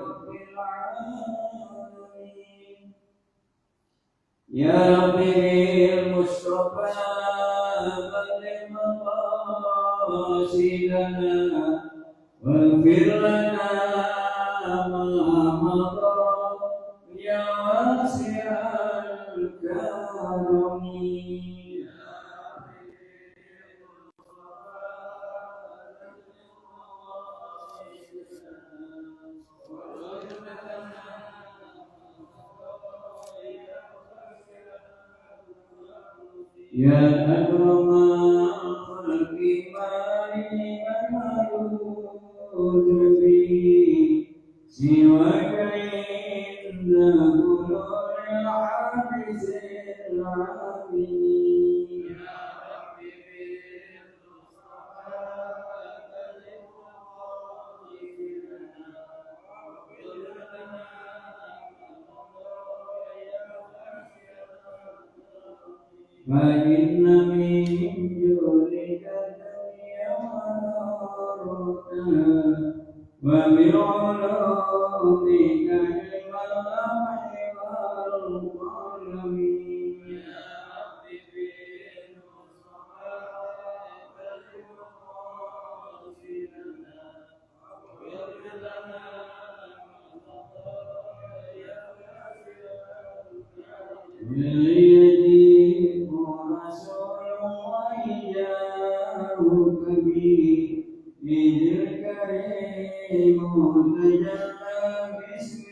رب العالمين يا ربي المصطفى بلغ مقاصدنا واغفر لنا ما مضى يا واسع الكرم يا أكرم الخلق مالي أملوذ به سواك عند طلوع الحافز العابدين فإن من جودك الدنيا ونارها ومن علومك علم اللوح والقلم بيدي رسول وإياه كبير إذ الكريم تجلى باسم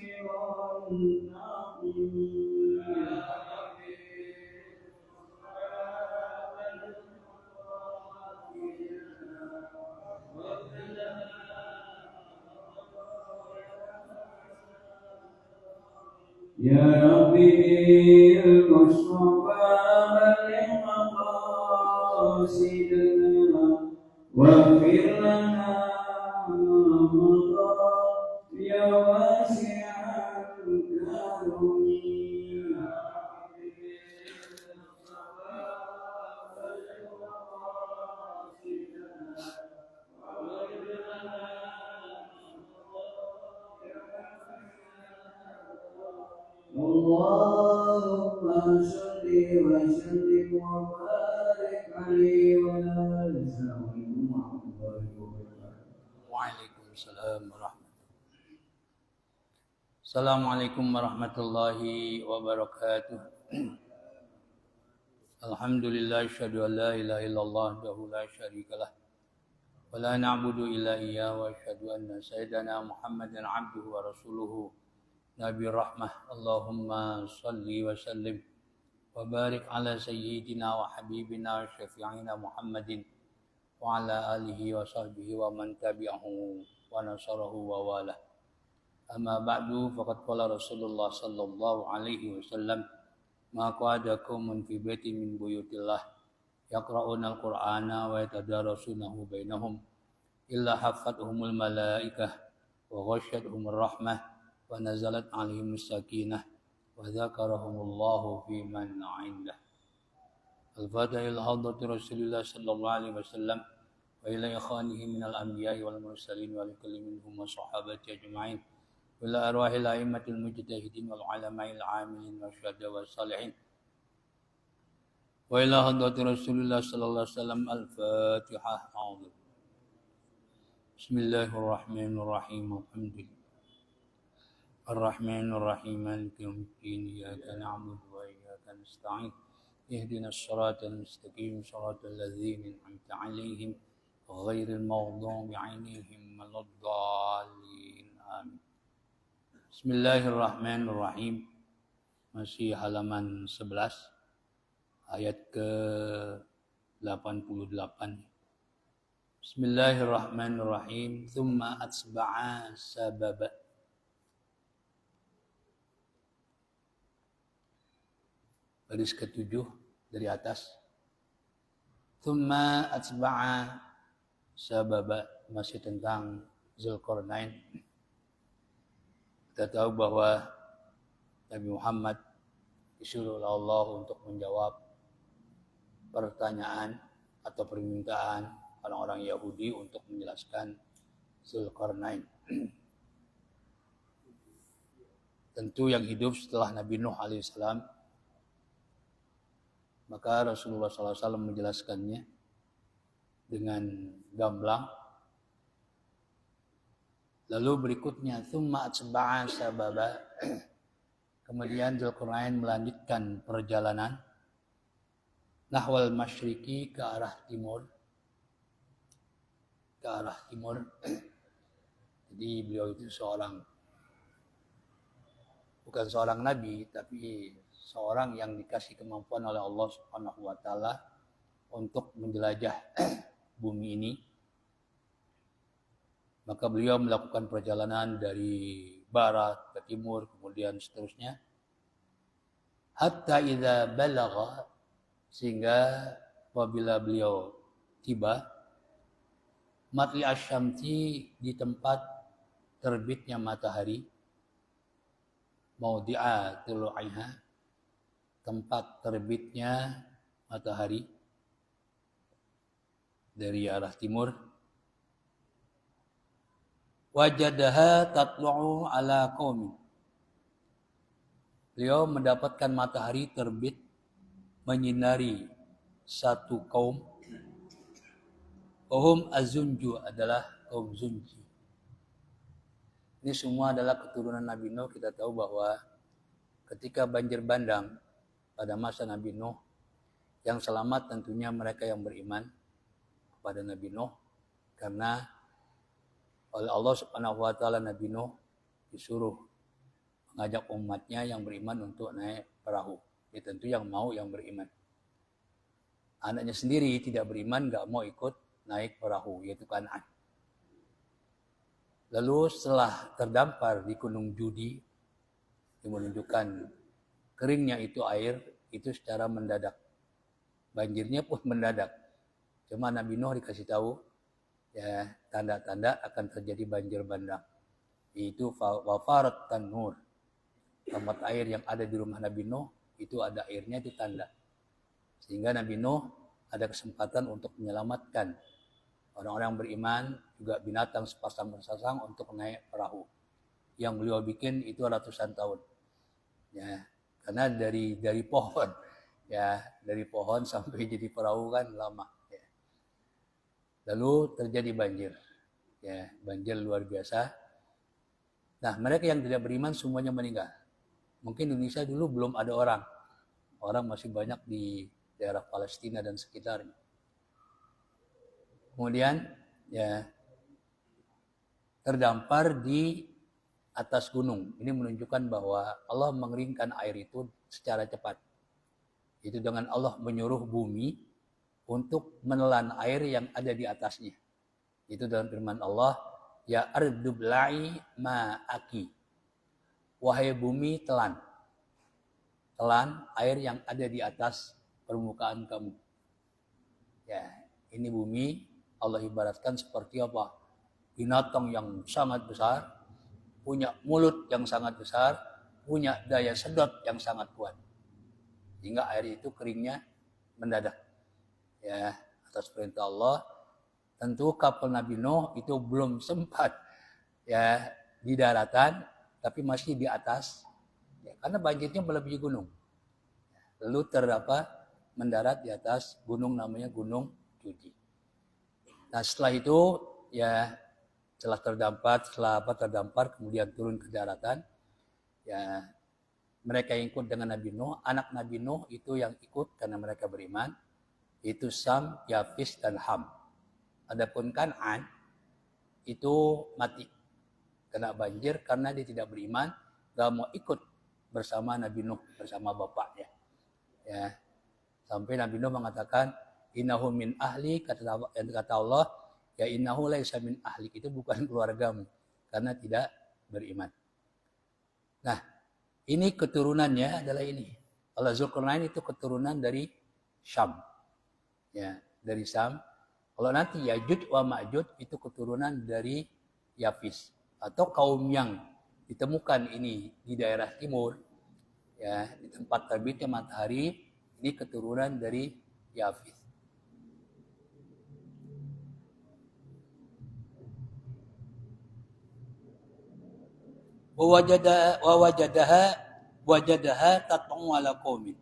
النعيم يا ربي المصطفى بلغ مقاصدنا واغفر لنا ما مضى يا واسع الكرم اللهم صل وسلم وبارك عليه وعلى آله Waalaikumsalam warahmatullahi. Assalamualaikum warahmatullahi wabarakatuh. Alhamdulillah asyhadu an la ilaha illallah wahdahu la syarikalah wa la na'budu illa iyyahu wa asyhadu anna sayyidana Muhammadan abduhu wa rasuluhu nabi rahmah. Allahumma salli wa sallim wa barik ala sayyidina wa habibina wa syafi'ina Muhammadin wa ala alihi wa sahbihi wa man tabi'ahu wa nasarahu wa wala. Amma ba'du, faqad qala Rasulullah sallallahu alaihi wasallam ma qa'adakum fi baitin min buyutillah yaqra'una al-Qur'ana wa yatadarasunahu bainahum illa hafathumul malaikah wa ghasyiyatuhumur rahmah wa nazalat 'alaihimus sakinah wa dzakarahumullahu fi man 'indah. Al-Fatihah ila hadrati Rasulillah sallallahu alaihi wasallam wa ila ikhwanihi minal anbiya'i wal mursalin wa likulli minhum wa sahabati ajma'in wa ila arwahil a'immatil mujtahidin wal ulama'il 'amilin wa syuhada was salihin wa ila hadrati Rasulillah sallallahu alaihi wasallam. Al-Fatihah. A'udzu. Bismillahirrahmanirrahim. Alhamdulillah Ar-Rahmanir-Rahim. Maliki yaumiddin. Iyyaka na'budu wa iyyaka nasta'in. Ihdinas siratal mustaqim. Shiratal ladzina an'amta 'alaihim ghairil maghdubi 'alaihim waladdallin. Amin. Bismillahirrahmanirrahim. Masih halaman 11 ayat ke-88. Bismillahirrahmanirrahim. Tsumma atba'a sababa. Baris ke-7 dari atas. Tsumma atba'a sababa, masih tentang Zulkarnain. Kita tahu bahwa Nabi Muhammad disuruh oleh Allah untuk menjawab pertanyaan atau permintaan orang-orang Yahudi untuk menjelaskan Zulkarnain. tentu yang hidup setelah Nabi Nuh alaihissalam. Maka Rasulullah SAW menjelaskannya dengan gamblang. Lalu berikutnya, tsumma atba'a sababa. Kemudian Dzulqarnain melanjutkan perjalanan nahwal masyriqi, ke arah timur. Ke arah timur. Jadi beliau itu bukan seorang nabi, tapi seorang yang dikasih kemampuan oleh Allah Subhanahu wa taala untuk menjelajah bumi ini. Maka beliau melakukan perjalanan dari barat ke timur, kemudian seterusnya. Hatta idza balagha, sehingga apabila beliau tiba matli asyamsi, di tempat terbitnya matahari, maudi'a tulu'iha, tempat terbitnya matahari dari arah timur. Wajadaha tatlu'u ala qaumin. Beliau mendapatkan matahari terbit menyinari satu kaum. Kaum Az-Zunju, adalah kaum Zunji. Ini semua adalah keturunan Nabi Nuh. Kita tahu bahwa ketika banjir bandang pada masa Nabi Nuh, yang selamat tentunya mereka yang beriman kepada Nabi Nuh, karena oleh Allah Subhanahu wa taala Nabi Nuh disuruh mengajak umatnya yang beriman untuk naik perahu. Ini tentu yang mau, yang beriman. Anaknya sendiri tidak beriman, enggak mau ikut naik perahu, yaitu Kan'an. Lalu setelah terdampar di Gunung Judi, yang menunjukkan keringnya itu air, itu secara mendadak. Banjirnya pun mendadak. Cuma Nabi Nuh dikasih tahu, ya, tanda-tanda akan terjadi banjir bandang. Yaitu wafarat tanur. Tempat air yang ada di rumah Nabi Nuh, itu ada airnya, itu tanda. Sehingga Nabi Nuh ada kesempatan untuk menyelamatkan orang-orang beriman, juga binatang sepasang-pasang untuk naik perahu. Yang beliau bikin itu ratusan tahun. Ya, karena dari pohon, ya, dari pohon sampai jadi perahu kan lama. Ya. Lalu terjadi banjir, ya, banjir luar biasa. Nah, mereka yang tidak beriman semuanya meninggal. Mungkin Indonesia dulu belum ada orang masih banyak di daerah Palestina dan sekitarnya. Kemudian ya terdampar di atas gunung. Ini menunjukkan bahwa Allah mengeringkan air itu secara cepat. Itu dengan Allah menyuruh bumi untuk menelan air yang ada di atasnya. Itu dalam firman Allah, ya ardu bla'i ma'aki. Wahai bumi, telan air yang ada di atas permukaan kamu. Ya, ini bumi Allah ibaratkan seperti apa? Binatang yang sangat besar, punya mulut yang sangat besar, punya daya sedot yang sangat kuat. Hingga air itu keringnya mendadak. Ya, atas perintah Allah. Tentu kapal Nabi Nuh itu belum sempat ya di daratan, tapi masih di atas. Ya, karena banjirnya melebihi gunung. Lalu mendarat di atas gunung, namanya Gunung Judi. Nah, setelah itu ya setelah terdampar kemudian turun ke daratan, ya mereka yang ikut dengan Nabi Nuh, anak Nabi Nuh itu yang ikut karena mereka beriman, itu Sam, Yafis, dan Ham. Adapun Kan'an itu mati kena banjir karena dia tidak beriman, gak mau ikut bersama Nabi Nuh, bersama bapaknya. Ya, sampai Nabi Nuh mengatakan, innahu min ahli, kata Allah, ya innahu laisa min ahli, itu bukan keluargamu karena tidak beriman. Nah, ini keturunannya adalah ini. Allah Dzulqarnain itu keturunan dari Syam. Ya, dari Syam. Kalau nanti Ya'juj wa Ma'juj itu keturunan dari Yafis, atau kaum yang ditemukan ini di daerah timur, ya, di tempat terbitnya matahari, ini keturunan dari Yafis. wajadaha tat'u ala qaumin.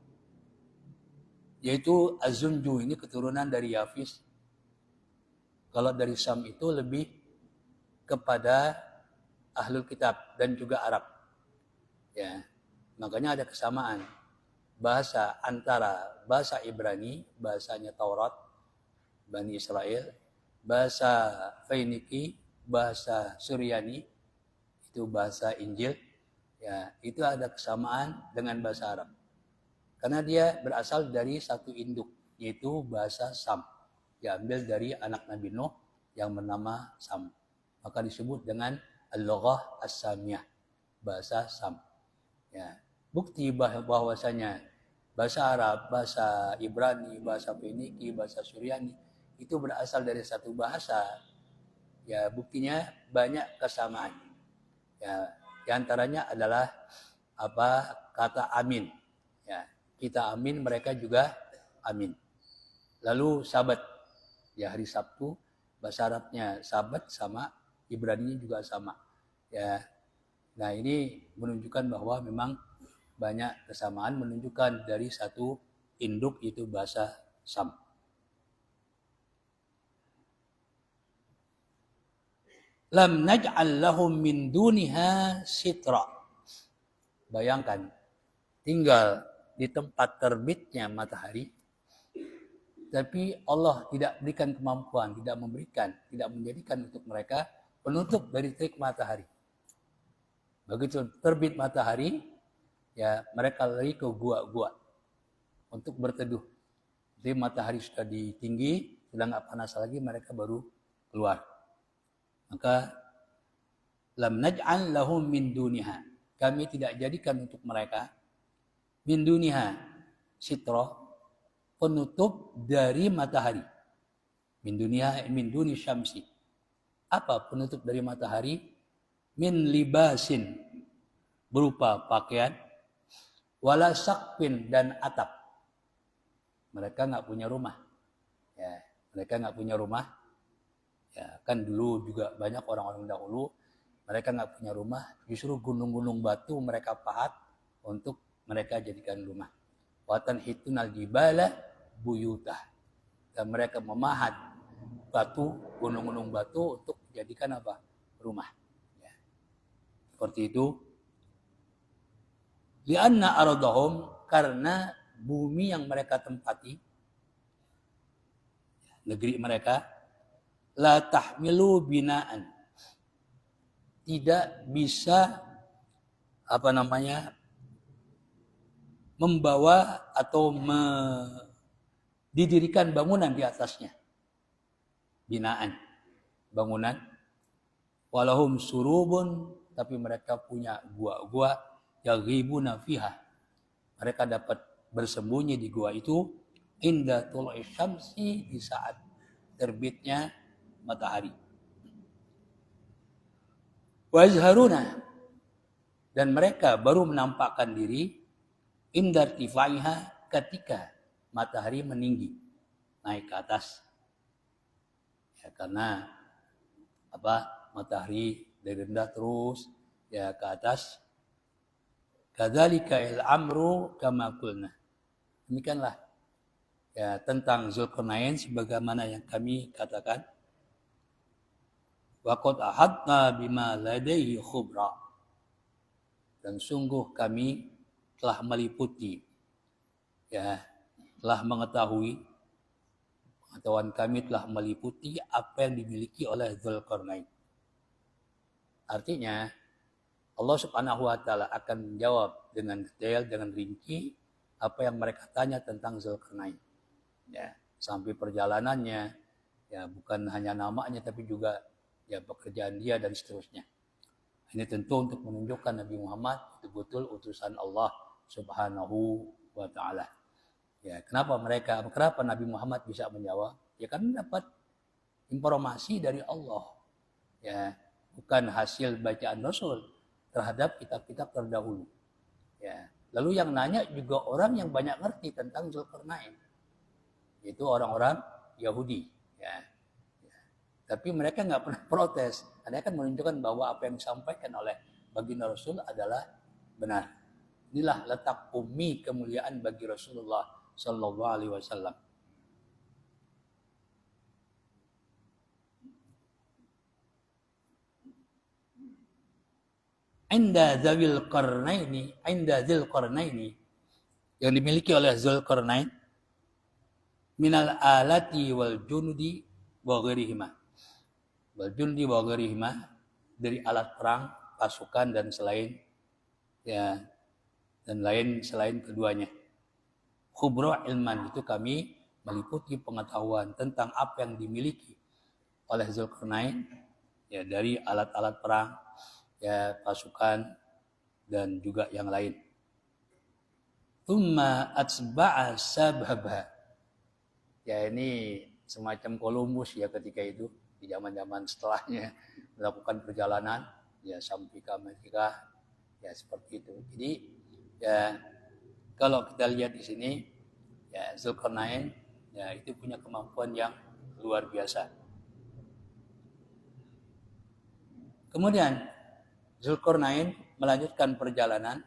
Yaitu Az-Zunju ini keturunan dari Yafis. Kalau dari Sam itu lebih kepada Ahlul Kitab dan juga Arab. Ya. Makanya ada kesamaan bahasa antara bahasa Ibrani, bahasanya Taurat, Bani Israel, bahasa Feniki, bahasa Suryani, itu bahasa Injil. Ya, itu ada kesamaan dengan bahasa Arab. Karena dia berasal dari satu induk, yaitu bahasa Sam. Diambil dari anak Nabi Nuh yang bernama Sam. Maka disebut dengan Al-Lughah As-Samiyah, bahasa Sam. Ya, bukti bahwasanya bahasa Arab, bahasa Ibrani, bahasa Feniki, bahasa Suryani itu berasal dari satu bahasa. Ya, buktinya banyak kesamaan. Ya, di antaranya adalah kata amin. Ya, kita amin, mereka juga amin. Lalu Sabat, ya hari Sabtu, bahasa Arabnya Sabat sama Ibraninya juga sama. Ya, nah ini menunjukkan bahwa memang banyak kesamaan, menunjukkan dari satu induk itu bahasa Sam. Lam naj'al lahum min duniha sitra. Bayangkan, tinggal di tempat terbitnya matahari, tapi Allah tidak berikan kemampuan, tidak menjadikan untuk mereka penutup dari terik matahari. Begitu terbit matahari, ya mereka lari ke gua-gua untuk berteduh. Jadi matahari sudah di tinggi, sudah nggak panas lagi, mereka baru keluar. Maka lam naj'al lahum min duniha. Kami tidak jadikan untuk mereka min duniha sitra, penutup dari matahari. Min duniha, min duni syamsi. Apa penutup dari matahari? Min libasin, berupa pakaian, wala sakpin, dan atap. Mereka nggak punya rumah. Ya, mereka nggak punya rumah. Ya, kan dulu juga banyak orang-orang dahulu, mereka nggak punya rumah, justru gunung-gunung batu mereka pahat untuk mereka jadikan rumah. Watan hitunal jibala buyutah. Dan mereka memahat batu, gunung-gunung batu untuk dijadikan apa? Rumah. Ya. Seperti itu. Lianna ardahum, karena bumi yang mereka tempati, negeri mereka, la tahmilu binaan, tidak bisa membawa atau didirikan bangunan di atasnya. Binaan, bangunan. Walahum surubun, tapi mereka punya gua-gua, yaghibuna fiha. Mereka dapat bersembunyi di gua itu inda tul'i syamsi, di saat terbitnya matahari. Wazharuna, dan mereka baru menampakkan diri indar tifaiha, ketika matahari meninggi, naik ke atas. Ya, karena matahari dari rendah terus ya ke atas. Kadzalika al-amru kama qulna. Demikianlah ya tentang Zulkarnain sebagaimana yang kami katakan. Wa qad ahadna bima ladaihi khubra. Dan sungguh kami telah meliputi, ya, telah mengetahui, pengetahuan kami telah meliputi apa yang dimiliki oleh Zulkarnain. Artinya Allah Subhanahu wa taala akan menjawab dengan detail, dengan rinci apa yang mereka tanya tentang Zulkarnain. Ya, sampai perjalanannya, ya bukan hanya namanya tapi juga ya pekerjaan dia dan seterusnya. Ini tentu untuk menunjukkan Nabi Muhammad betul-betul utusan Allah Subhanahu wa taala. Ya, kenapa Nabi Muhammad bisa menjawab? Ya karena dapat informasi dari Allah. Ya, bukan hasil bacaan Rasul terhadap kitab-kitab terdahulu. Ya, lalu yang nanya juga orang yang banyak ngerti tentang Zulkarnain, yaitu orang-orang Yahudi. Ya. Tapi mereka nggak pernah protes. Karena kan menunjukkan bahwa apa yang disampaikan oleh baginda Rasul adalah benar. Inilah letak ummi kemuliaan bagi Rasulullah sallallahu alaihi wasallam. Inda dzil qarnaini yang dimiliki oleh Dzulqarnain minal alati wal junudi wa ghairihima. Wal jundi wa ghairihima dari alat perang, pasukan dan selain selain keduanya. Khubra ilman itu kami meliputi pengetahuan tentang apa yang dimiliki oleh Dzulqarnain dari alat-alat perang, pasukan dan juga yang lain. Tsumma atsba'a sababa. Ini semacam Columbus ketika itu di zaman-zaman setelahnya melakukan perjalanan sampai ke Amerika seperti itu. Jadi kalau kita lihat di sini Dzulqarnain itu punya kemampuan yang luar biasa. Kemudian Dzulqarnain melanjutkan perjalanan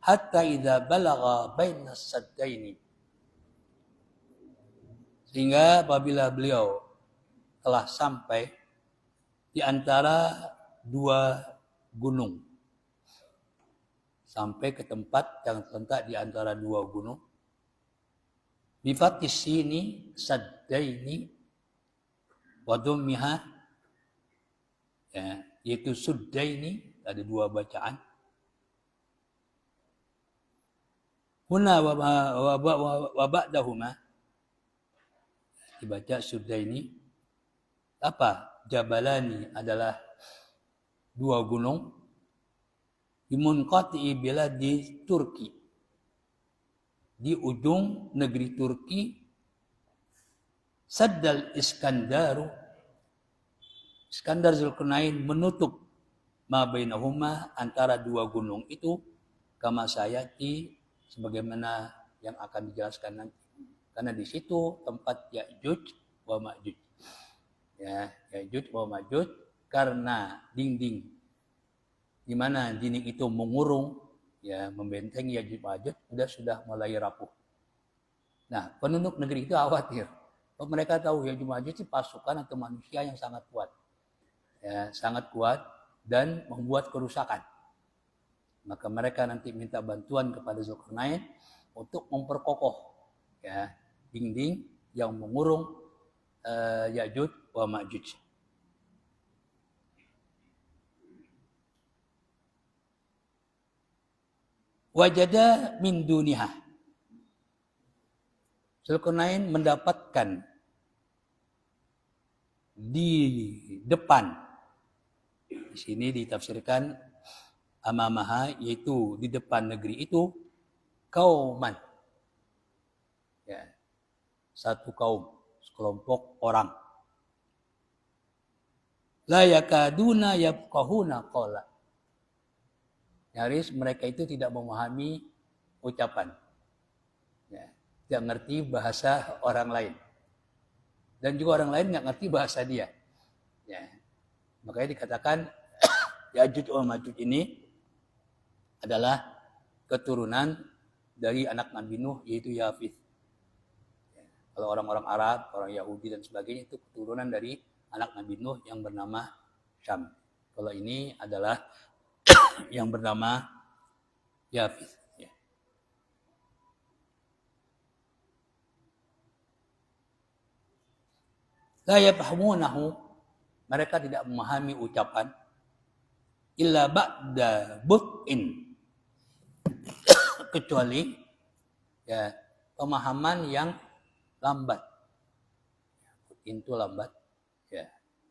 hatta idza balagha bainas saddaini. Sehingga apabila beliau telah sampai di antara dua gunung. Sampai ke tempat yang terletak di antara dua gunung. Bifatis sini saddaini wa dhammiha yaitu suddaini, ada dua bacaan. Huna wa ba'dahuma dibaca suddaini. Apa? Jabalani adalah dua gunung. Bimunqati biladi Turki. Di ujung negeri Turki. Saddal Iskandaru. Iskandar Dzulqarnain menutup ma bainahuma antara dua gunung itu kama sayati sebagaimana yang akan dijelaskan nanti. Karena di situ tempat Ya'juj wa Ma'juj. Ya'juj wa Ma'juj karena dinding di mana dinding itu mengurung membentengi Ya'juj wa Ma'juj sudah mulai rapuh. Nah, penduduk negeri itu khawatir. Mereka tahu Ya'juj wa Ma'juj itu pasukan atau manusia yang sangat kuat. Sangat kuat dan membuat kerusakan. Maka mereka nanti minta bantuan kepada Dzulqarnain untuk memperkokoh dinding yang mengurung Ya'juj wa Ma'juj. Wajada min duniha. Dzulqarnain mendapatkan di depan. Di sini ditafsirkan amamaha, yaitu di depan negeri itu kauman. Satu kaum, sekelompok orang. La yakaduna yafqahuna qala. Nyaris mereka itu tidak memahami ucapan. Tidak ngerti bahasa orang lain. Dan juga orang lain nggak ngerti bahasa dia. Makanya dikatakan Ya'juj wa Ma'juj ini adalah keturunan dari anak Nabi Nuh, yaitu Yafith. Kalau orang-orang Arab, orang Yahudi dan sebagainya itu keturunan dari anak Nabi Nuh yang bernama Syam. Kalau ini adalah yang bernama Yafith. La yafhamunahu, mereka tidak memahami ucapan illa ba'da but'in, kecuali pemahaman yang lambat. Itu lambat,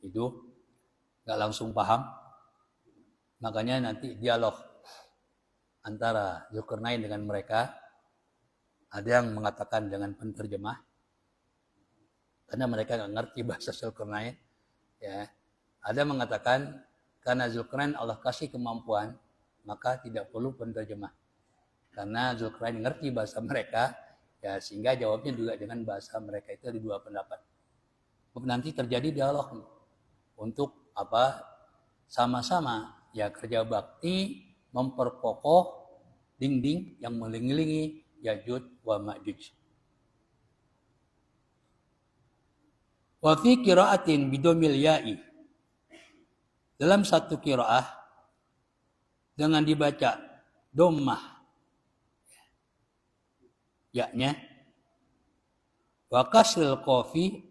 itu nggak langsung paham. Makanya nanti dialog antara Dzulqarnain dengan mereka, ada yang mengatakan dengan penterjemah, karena mereka nggak ngerti bahasa Dzulqarnain. Ada yang mengatakan karena Dzulqarnain Allah kasih kemampuan, maka tidak perlu penterjemah. Karena Dzulqarnain ngerti bahasa mereka, sehingga jawabnya juga dengan bahasa mereka. Itu ada dua pendapat. Nanti terjadi dialog untuk sama-sama ya kerja bakti memperkokoh dinding yang mengelilingi Ya'juj wa Ma'juj. Wa fi qira'atin bidomil ya'i. Dalam satu qiraah dengan dibaca dhammah ya-nya wa kasril qafi,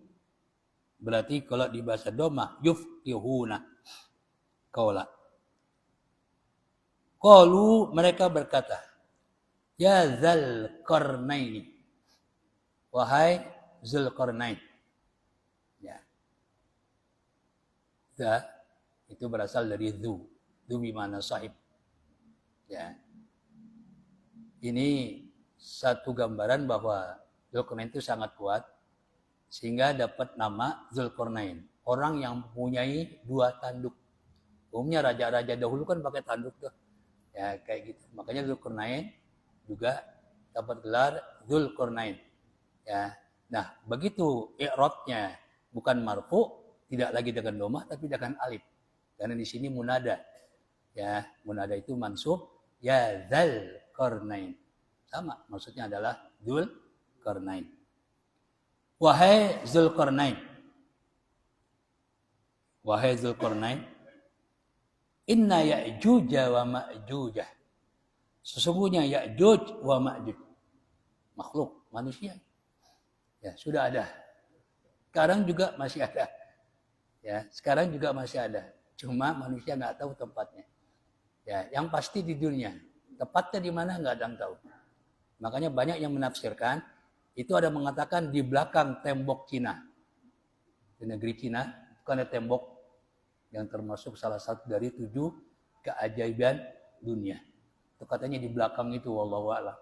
berarti kalau dibaca dhammah yuftihuna qaula. Qalu, mereka berkata, ya Dzal Qarnaini, wahai Dzulqarnain. Ya. Dza itu berasal dari dzu bimana sahib. Ya. Ini satu gambaran bahwa Dzulqarnain itu sangat kuat sehingga dapat nama Dzulqarnain, orang yang mempunyai 2 tanduk. Umumnya raja-raja dahulu kan pakai tanduk tuh. Ya, kayak gitu. Makanya Dzulqarnain juga dapat gelar Dzulqarnain. Ya. Nah, begitu i'rabnya bukan marfu, tidak lagi dengan dhammah tapi dengan alif. Karena di sini munada. Ya, munada itu mansub ya Dzal Qarnain. Sama, maksudnya adalah Dzulqarnain. Wahai Dzulqarnain. Wahai Dzulqarnain, inna Ya'juj wa Ma'juj. Sesungguhnya Ya'juj wa Ma'juj, makhluk manusia. Ya, sudah ada. Sekarang juga masih ada. Ya, sekarang juga masih ada. Cuma manusia nggak tahu tempatnya. Ya, yang pasti di dunia. Tepatnya di mana nggak ada yang tahu. Makanya banyak yang menafsirkan itu ada mengatakan di belakang tembok Cina. Di negeri Cina itu kan ada tembok yang termasuk salah satu dari 7 keajaiban dunia. Itu katanya di belakang itu, wallahu a'lam.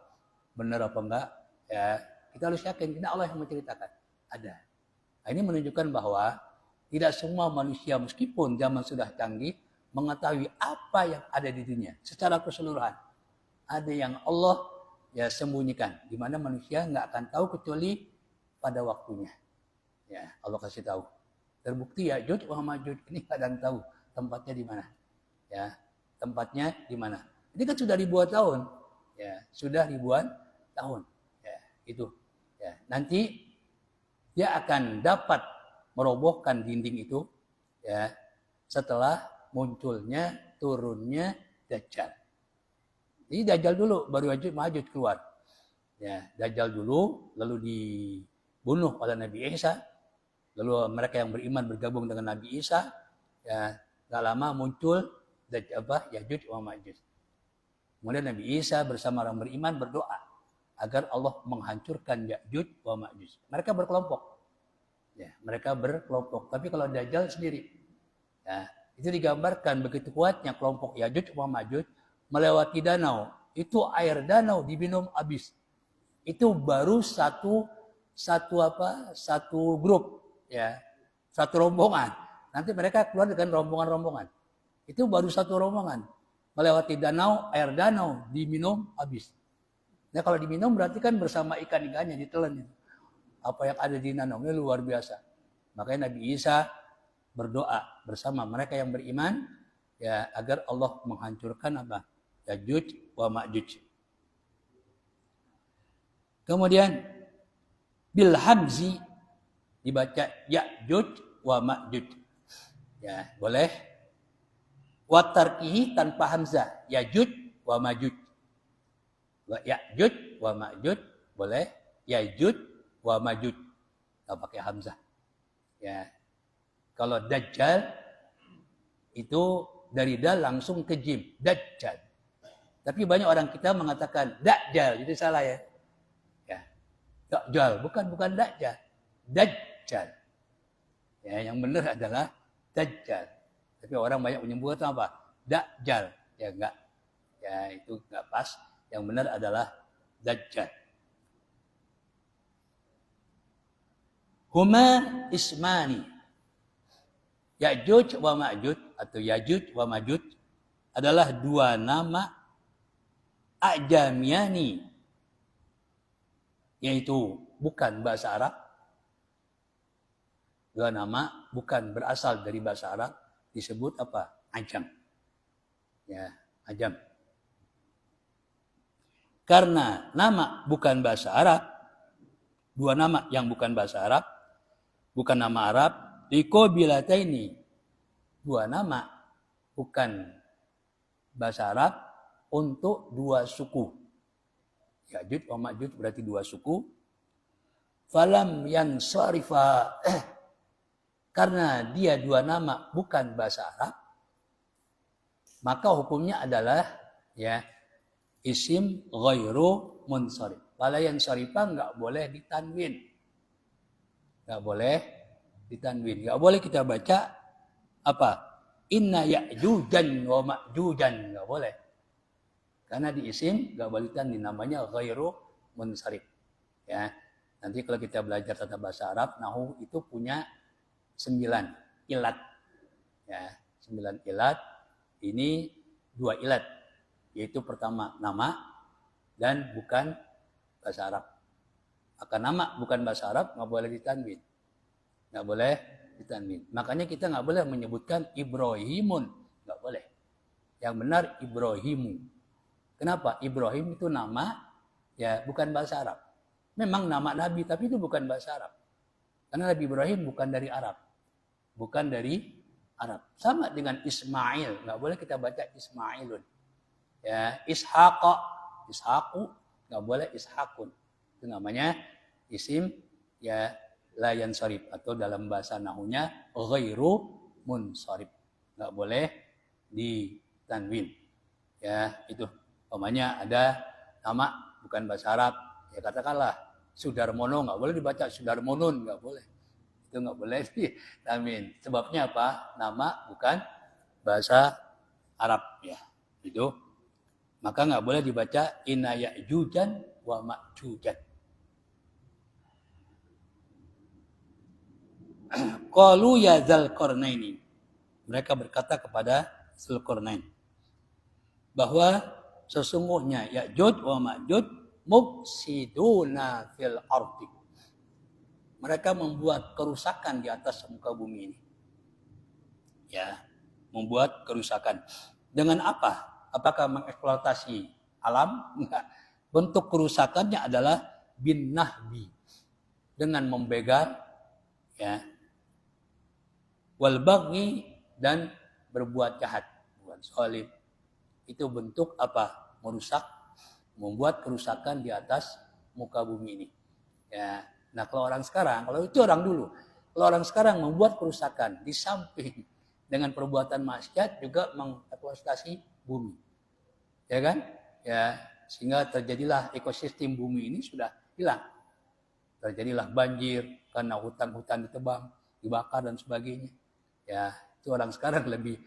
Benar apa enggak? Ya, kita harus yakin karena Allah yang menceritakan. Ada. Nah, ini menunjukkan bahwa tidak semua manusia meskipun zaman sudah canggih mengetahui apa yang ada di dunia secara keseluruhan. Ada yang Allah ya sembunyikan, di mana manusia nggak akan tahu kecuali pada waktunya. Ya, Allah kasih tahu. Terbukti Ya'juj wa Ma'juj ini kadang tahu tempatnya di mana. Ya, tempatnya di mana. Ini kan sudah ribuan tahun. Ya, sudah ribuan tahun. Ya, itu. Ya, nanti dia akan dapat merobohkan dinding itu ya setelah munculnya turunnya Dajjal. Jadi Dajjal dulu baru Ya'juj Ma'juj keluar. Ya, Dajjal dulu lalu dibunuh oleh Nabi Isa. Lalu mereka yang beriman bergabung dengan Nabi Isa, ya gak lama muncul Ya'juj wa Ma'juj. Kemudian Nabi Isa bersama orang beriman berdoa agar Allah menghancurkan Ya'juj wa Ma'juj. Mereka berkelompok. Ya, mereka berkelompok. Tapi kalau Dajjal sendiri, ya, itu digambarkan begitu kuatnya kelompok Ya'juj wa Ma'juj melewati danau. Itu air danau diminum habis. Itu baru satu grup. Ya, satu rombongan. Nanti mereka keluar dengan rombongan-rombongan. Itu baru satu rombongan. Melewati danau, air danau diminum habis. Nah, kalau diminum berarti kan bersama ikan-ikannya ditelan itu. Apa yang ada di danau ini luar biasa. Makanya Nabi Isa berdoa bersama mereka yang beriman ya agar Allah menghancurkan apa? Ya'juj wa Ma'juj. Kemudian bil hamzi dibaca Ya'juj wa Ma'juj. Ya, boleh. Wa tarkihi tanpa hamzah, Ya'juj wa Ma'juj. Wa Ya'juj wa Ma'juj boleh, Ya'juj wa Ma'juj. Enggak pakai hamzah. Ya. Kalau Dajjal itu dari dal langsung ke jim, Dajjal. Tapi banyak orang kita mengatakan Dajjal, itu salah ya. Ya. Dajjal, bukan Dajjal. Dajjal. Ya, yang benar adalah Dajjal. Tapi orang banyak menyebut apa? Dajjal. Ya enggak. Ya itu enggak pas. Yang benar adalah Dajjal. Huma ismani. Ya'juj wa Ma'juj atau Ya'juj wa Ma'juj adalah 2 nama ajamiyani, yaitu bukan bahasa Arab. 2 nama bukan berasal dari bahasa Arab, disebut apa? Ajam. Ya, ajam. Karena nama bukan bahasa Arab, dua nama yang bukan bahasa Arab, bukan nama Arab, liqabilataini, dua nama bukan bahasa Arab untuk dua suku. Ya'juj wa Ma'juj berarti dua suku. Falam yansarifa, karena dia dua nama bukan bahasa Arab, maka hukumnya adalah ya isim ghairu munsharif. Fala yansarifa enggak boleh ditanwin. Enggak boleh ditanwin. Enggak boleh kita baca apa? Inna ya'jujan wa ma'jujan, enggak boleh. Karena di isim enggak boleh ditanwin, namanya ghairu munsharif. Ya. Nanti kalau kita belajar tata bahasa Arab, nahu itu punya 9 ilat. Ya, 9 ilat. Ini 2 ilat. Yaitu pertama nama dan bukan bahasa Arab. Maka nama bukan bahasa Arab nggak boleh ditanwin. Nggak boleh ditanwin. Makanya kita nggak boleh menyebutkan Ibrahimun. Nggak boleh. Yang benar Ibrahimu. Kenapa? Ibrahim itu nama ya bukan bahasa Arab. Memang nama Nabi, tapi itu bukan bahasa Arab. Karena Nabi Ibrahim bukan dari Arab. Bukan dari Arab. Sama dengan Ismail. Nggak boleh kita baca Ismailun. Ya, Ishaqo. Ishaqu. Nggak boleh Ishaqun. Itu namanya isim ya la yansharif. Atau dalam bahasa nahunya ghairu munsharif. Nggak boleh ditanwin. Ya, itu. Umpamanya ada nama bukan bahasa Arab. Ya katakanlah Sudarmono, nggak boleh dibaca Sudarmonun, nggak boleh. Itu nggak boleh ditanwin. Sebabnya apa? Nama bukan bahasa Arab ya. Itu. Maka nggak boleh dibaca inna ya'jujan wa ma'jujan. Qalu ya Dzulqarnaini. Mereka berkata kepada Dzulqarnain bahwa sesungguhnya Ya'juj wa Ma'juj mufsiduna fil ardi. Mereka membuat kerusakan di atas muka bumi ini. Ya, membuat kerusakan. Dengan apa? Apakah mengeksploitasi alam? Enggak. Bentuk kerusakannya adalah bin nahbi. Dengan membegal, ya. Wal baghi, dan berbuat jahat, buat zalim. Itu bentuk apa? Merusak, membuat kerusakan di atas muka bumi ini. Ya. Nah, kalau orang sekarang, kalau itu orang dulu, kalau orang sekarang membuat kerusakan di samping dengan perbuatan maksiat juga mengeksploitasi bumi. Ya kan? Ya, sehingga terjadilah ekosistem bumi ini sudah hilang. Terjadilah banjir karena hutan-hutan ditebang, dibakar dan sebagainya. Ya, itu orang sekarang lebih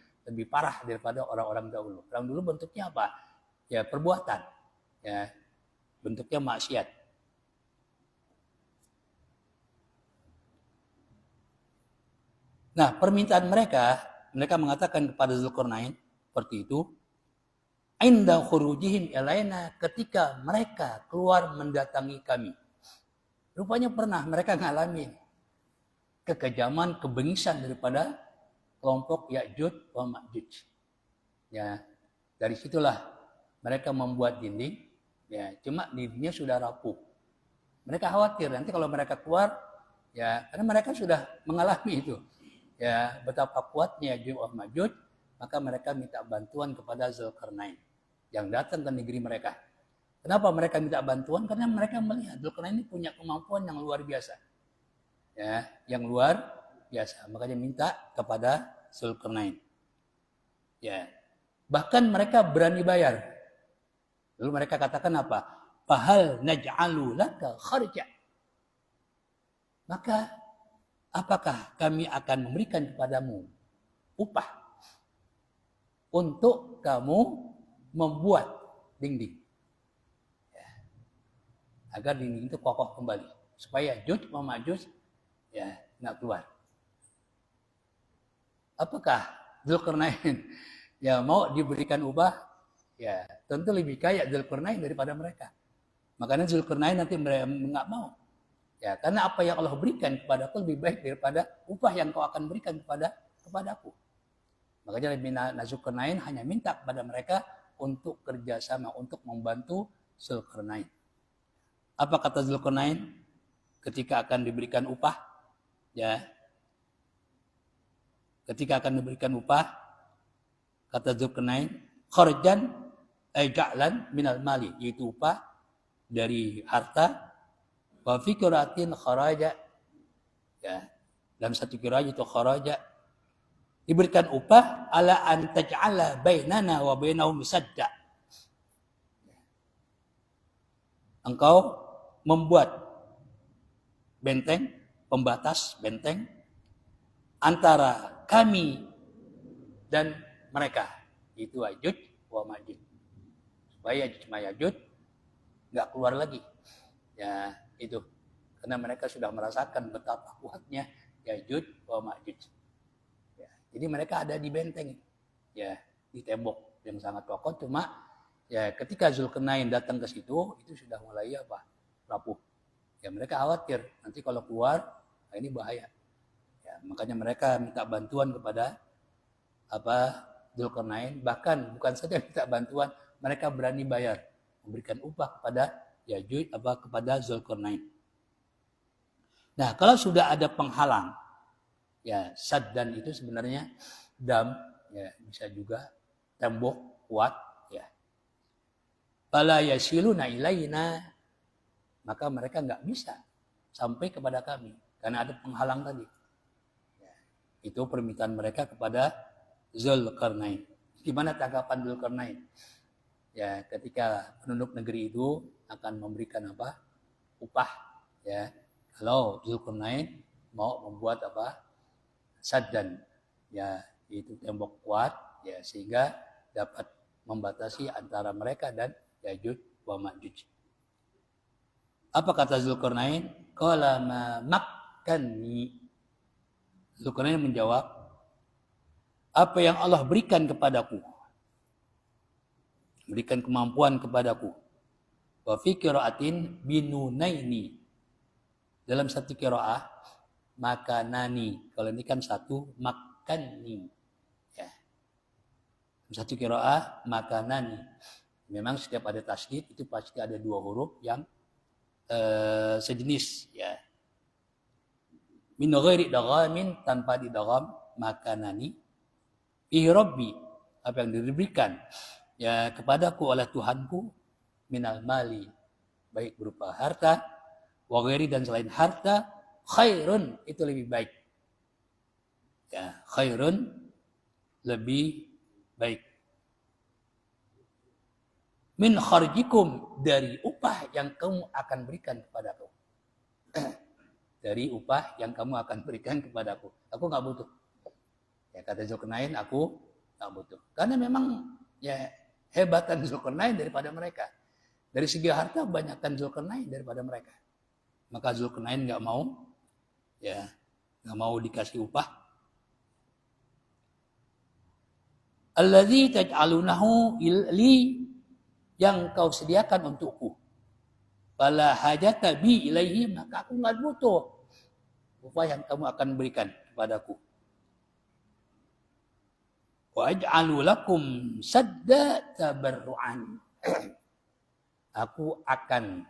parah daripada orang-orang dahulu. Orang dulu bentuknya apa? Ya, perbuatan. Ya, bentuknya maksiat. Nah, permintaan mereka mengatakan kepada Dzulqarnain seperti itu. Inda khurujihim ilaina, ketika mereka keluar mendatangi kami. Rupanya pernah mereka ngalamin kekejaman, kebengisan daripada kelompok Ya'juj wa Ma'juj. Ya, dari situlah mereka membuat dinding. Ya, cuma dindingnya sudah rapuh. Mereka khawatir nanti kalau mereka keluar, ya, karena mereka sudah mengalami itu. Ya, betapa kuatnya Ya'juj wa Ma'juj, maka mereka minta bantuan kepada Dzulqarnain yang datang ke negeri mereka. Kenapa mereka minta bantuan? Karena mereka melihat Dzulqarnain ini punya kemampuan yang luar biasa. Ya, yang luar biasa. Makanya minta kepada Dzulqarnain. Ya. Bahkan mereka berani bayar. Lalu mereka katakan apa? Fahal naj'alu laka kharja. Maka apakah kami akan memberikan kepadamu upah untuk kamu membuat dinding, ya, agar dinding itu kokoh kembali, supaya Ya'juj wa Ma'juj ya nggak keluar. Apakah Dzulqarnain ya mau diberikan upah? Ya, tentu lebih kaya Dzulqarnain daripada mereka. Makanya Dzulqarnain nanti nggak mau. Ya, karena apa yang Allah berikan kepadaku lebih baik daripada upah yang kau akan berikan kepadaku. Makanya Zulkarnain hanya minta kepada mereka untuk kerjasama, untuk membantu Zulkarnain. Apa kata Zulkarnain ketika akan diberikan upah? Ya, ketika akan diberikan upah, kata Zulkarnain, kharjan ja'lan minal mali, yaitu upah dari harta. Wa fi qiraatin kharaja, ya, dalam satu qiraat itu kharaja, diberikan upah ala an taj'ala bainana wa bainahum sadda. Engkau membuat benteng, pembatas benteng antara kami dan mereka, itu Ya'juj wa Ma'juj, supaya Ya'juj Ma'juj nggak keluar lagi. Ya, itu karena mereka sudah merasakan betapa kuatnya Ya'juj wa Ma'juj. Ya, jadi mereka ada di benteng, ya, di tembok yang sangat kokoh. Cuma ya ketika Zulkarnain datang ke situ, itu sudah mulai rapuh. Ya, mereka khawatir nanti kalau keluar, nah ini bahaya. Ya, makanya mereka minta bantuan kepada Zulkarnain. Bahkan bukan saja minta bantuan, mereka berani bayar, memberikan upah kepada Ya'juj kepada Zulkarnain. Nah, kalau sudah ada penghalang, ya saddan itu sebenarnya dam, ya bisa juga tembok kuat, ya. Fala yasiluna ilaina, maka mereka nggak bisa sampai kepada kami karena ada penghalang tadi. Ya, itu permintaan mereka kepada Zulkarnain. Gimana tanggapan Zulkarnain? Ya, ketika penduduk negeri itu akan memberikan upah, ya. Kalau Zulkarnain mau membuat saddan, ya, itu tembok kuat, ya, sehingga dapat membatasi antara mereka dan Ya'juj wa Ma'juj. Apa kata Zulkarnain? Qala ma makkanni. Zulkarnain menjawab, apa yang Allah berikan kepadaku, berikan kemampuan kepadaku. Wa fi qiraatin binunaini, dalam satu qiraah makanani, kalau ini kan satu makanni, ya. Satu qiraah makanani. Memang setiap ada tasydid itu pasti ada dua huruf yang sejenis, ya. Min ghairi daghamin, tanpa didgham, makanani. Fi rabbi, apa yang diberikan ya kepadaku oleh Tuhanku, minal mali, baik berupa harta, wa ghairi, dan selain harta, khairun, itu lebih baik. Ya, khairun, lebih baik. Min kharjikum, dari upah yang kamu akan berikan kepadaku. Dari upah yang kamu akan berikan kepadaku. Aku nggak butuh. Ya, kata Zulkarnain, aku nggak butuh. Karena memang ya hebatan Zulkarnain daripada mereka. Dari segi harta banyakkan Zulkarnain daripada mereka. Maka Zulkarnain nggak mau, ya, nggak mau dikasih upah. Alladzi taj'alunahu li, yang kau sediakan untukku. Fala hajata bi ilaihi, maka aku nggak butuh upah yang kamu akan berikan kepadaku. Wa aj'alu lakum sadda tabarru'an. Aku akan,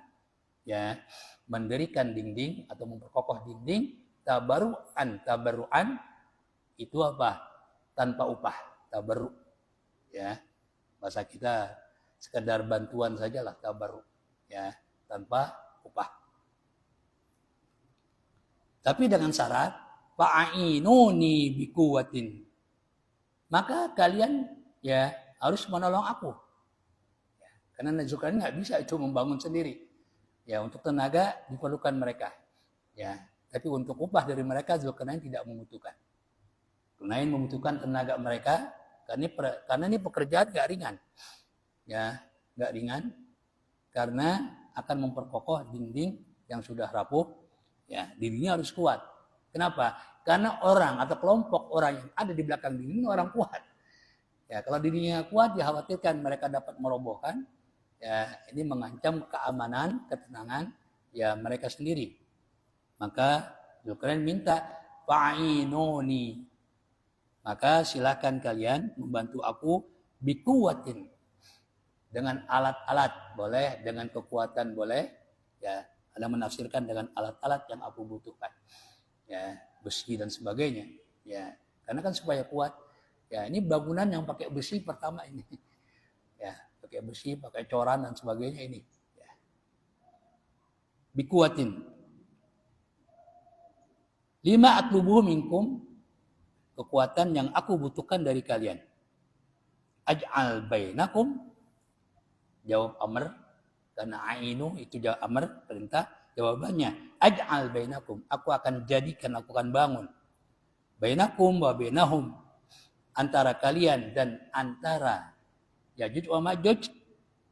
ya, mendirikan dinding atau memperkokoh dinding tabarru'an. Tabarru'an itu apa? Tanpa upah. Tabarru', ya. Bahasa kita sekedar bantuan sajalah tabarru', ya, tanpa upah. Tapi dengan syarat fa'inuni biquwwatin, maka kalian, ya, harus menolong aku. Ya, karena Zulkarnain nggak bisa itu membangun sendiri. Ya, untuk tenaga diperlukan mereka. Ya, tapi untuk upah dari mereka Zulkarnain tidak membutuhkan. Zulkarnain membutuhkan tenaga mereka karena ini pekerjaan nggak ringan. Ya, nggak ringan karena akan memperkokoh dinding yang sudah rapuh. Ya, dindingnya harus kuat. Kenapa? Karena orang atau kelompok orang yang ada di belakang dinding orang kuat. Ya, kalau dindingnya kuat dikhawatirkan mereka dapat merobohkan. Ya, ini mengancam keamanan, ketenangan ya mereka sendiri. Maka Zulkarnain minta fa'inuni, Maka silakan kalian membantu aku bikuwatin, dengan alat-alat boleh, dengan kekuatan boleh. Ya, ada menafsirkan dengan alat-alat yang aku butuhkan. Ya, besi dan sebagainya. Ya, karena kan supaya kuat. Ya, ini bangunan yang pakai besi pertama ini. Ya, pakai besi, pakai coran dan sebagainya ini. Ya. Bikuwatin. 5 atlubuhu minkum, kekuatan yang aku butuhkan dari kalian. Aj'al bainakum, jawab amr, karena ainu itu jawab amr, perintah. Jawabannya aj'al bainakum, aku akan jadikan, aku akan bangun. Bainakum wa bainahum, antara kalian dan antara Yajuj wa Majuj,